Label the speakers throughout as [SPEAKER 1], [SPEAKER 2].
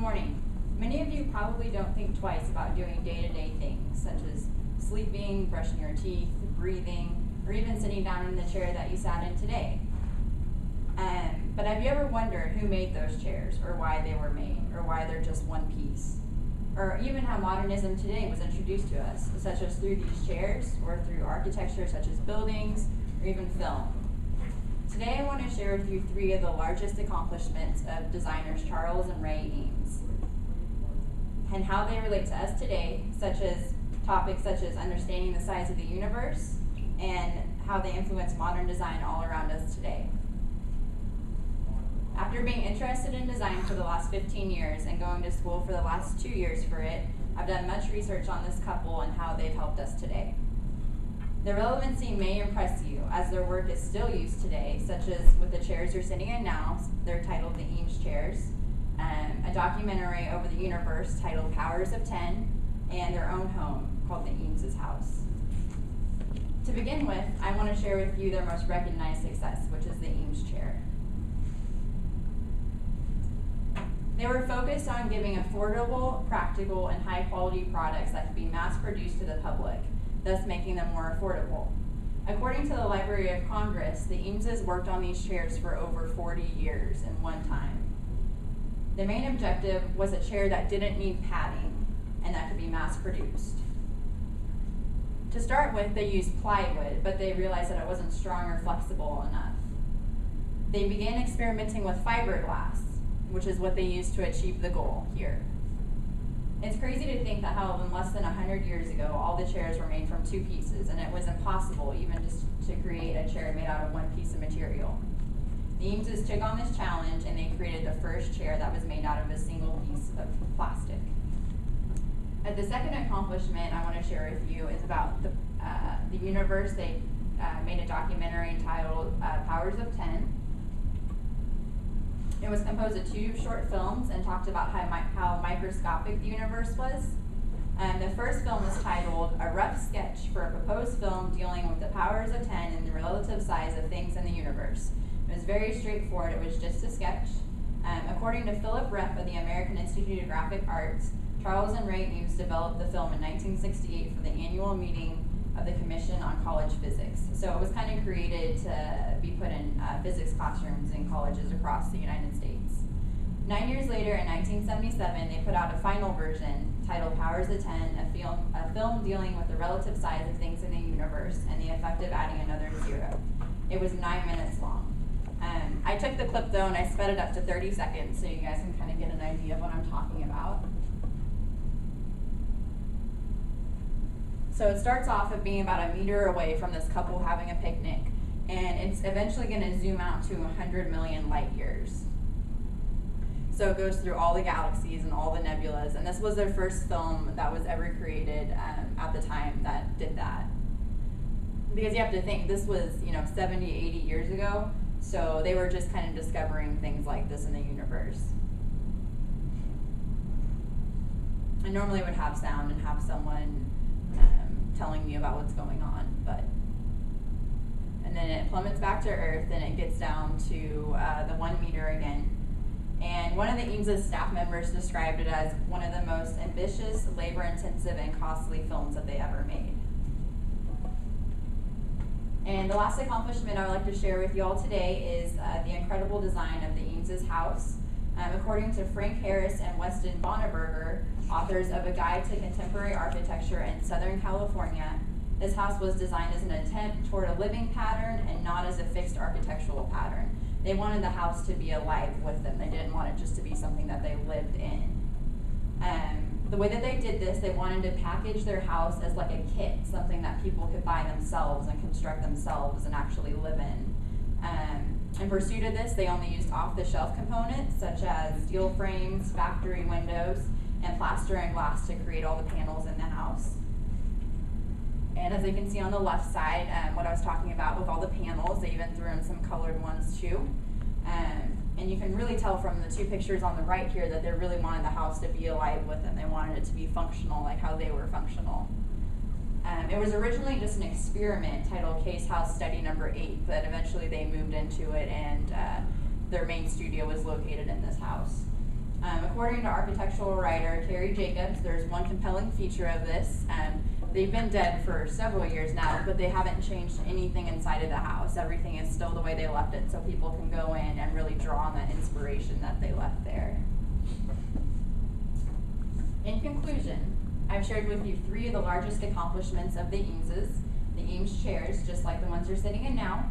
[SPEAKER 1] morning. Many of you probably don't think twice about doing day-to-day things, such as sleeping, brushing your teeth, breathing, or even sitting down in the chair that you sat in today. But have you ever wondered who made those chairs, or why they were made, or why they're just one piece? Or even how modernism today was introduced to us, such as through these chairs, or through architecture such as buildings, or even film. Today I want to share with you three of the largest accomplishments of designers Charles and Ray Eames, and how they relate to us today, such as topics such as understanding the size of the universe, and how they influence modern design all around us today. After being interested in design for the last 15 years and going to school for the last 2 years for it, I've done much research on this couple and how they've helped us today. Their relevancy may impress you, as their work is still used today, such as with the chairs you're sitting in now. They're titled the Eames Chairs, a documentary over the universe titled Powers of 10, and their own home called the Eames' House. To begin with, I want to share with you their most recognized success, which is the Eames chair. They were focused on giving affordable, practical, and high-quality products that could be mass-produced to the public, thus making them more affordable. According to the Library of Congress, the Eameses worked on these chairs for over 40 years in one time. The main objective was a chair that didn't need padding and that could be mass-produced. To start with, they used plywood, but they realized that it wasn't strong or flexible enough. They began experimenting with fiberglass, which is what they used to achieve the goal here. It's crazy to think that how in less than 100 years ago, all the chairs were made from two pieces, and it was impossible even just to create a chair made out of one piece of material. The Eameses took on this challenge, and they created the first chair that was made out of a single piece of plastic. The second accomplishment I want to share with you is about the universe. They made a documentary entitled Powers of 10. It was composed of 2 short films and talked about how microscopic the universe was. The first film was titled A Rough Sketch for a Proposed Film Dealing with the Powers of 10 and the Relative Size of Things in the Universe. It was very straightforward. It was just a sketch. According to Philip Repp of the American Institute of Graphic Arts, Charles and Ray Eames developed the film in 1968 for the annual meeting of the Commission on College Physics. So it was kind of created to be put in physics classrooms in colleges across the United States. 9 years later, in 1977, they put out a final version titled Powers of 10, a film dealing with the relative size of things in the universe and the effect of adding another 0. It was 9 minutes long. I took the clip though and I sped it up to 30 seconds so you guys can kind of get an idea of what I'm talking about. So it starts off at being about a meter away from this couple having a picnic, and it's eventually going to zoom out to 100 million light years. So it goes through all the galaxies and all the nebulas, and this was their first film that was ever created at the time that did that. Because you have to think, this was 70, 80 years ago, so they were just kind of discovering things like this in the universe. And normally it would have sound and have someone telling me about what's going on, and then it plummets back to Earth and it gets down to the 1 meter again. And one of the Eames' staff members described it as one of the most ambitious, labor-intensive, and costly films that they ever made. And the last accomplishment I would like to share with you all today is the incredible design of the Eames' house. According to Frank Harris and Weston Bonneberger, authors of A Guide to Contemporary Architecture in Southern California, this house was designed as an attempt toward a living pattern and not as a fixed architectural pattern. They wanted the house to be alive with them. They didn't want it just to be something that they lived in. The way that they did this, they wanted to package their house as like a kit, something that people could buy themselves and construct themselves and actually live in. In pursuit of this, they only used off-the-shelf components such as steel frames, factory windows, and plaster and glass to create all the panels in the house. And as you can see on the left side, what I was talking about with all the panels, they even threw in some colored ones too. And you can really tell from the 2 pictures on the right here that they really wanted the house to be alive with them. They wanted it to be functional, like how they were functional. It was originally just an experiment titled Case House Study Number 8, but eventually they moved into it, and their main studio was located in this house. according to architectural writer Carrie Jacobs, there's one compelling feature of this. They've been dead for several years now, but they haven't changed anything inside of the house. Everything is still the way they left it, so people can go in and really draw on that inspiration that they left there. In conclusion, I've shared with you 3 of the largest accomplishments of the Eameses. The Eames chairs, just like the ones you're sitting in now,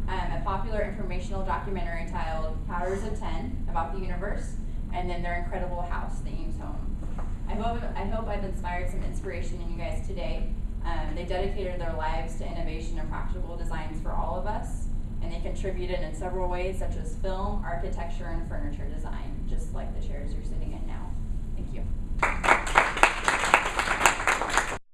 [SPEAKER 1] a popular informational documentary titled Powers of 10 about the universe, and then their incredible house, the Eames home. I hope I've inspired some inspiration in you guys today. They dedicated their lives to innovation and practical designs for all of us, and they contributed in several ways such as film, architecture, and furniture design, just like the chairs you're sitting in now. Thank you.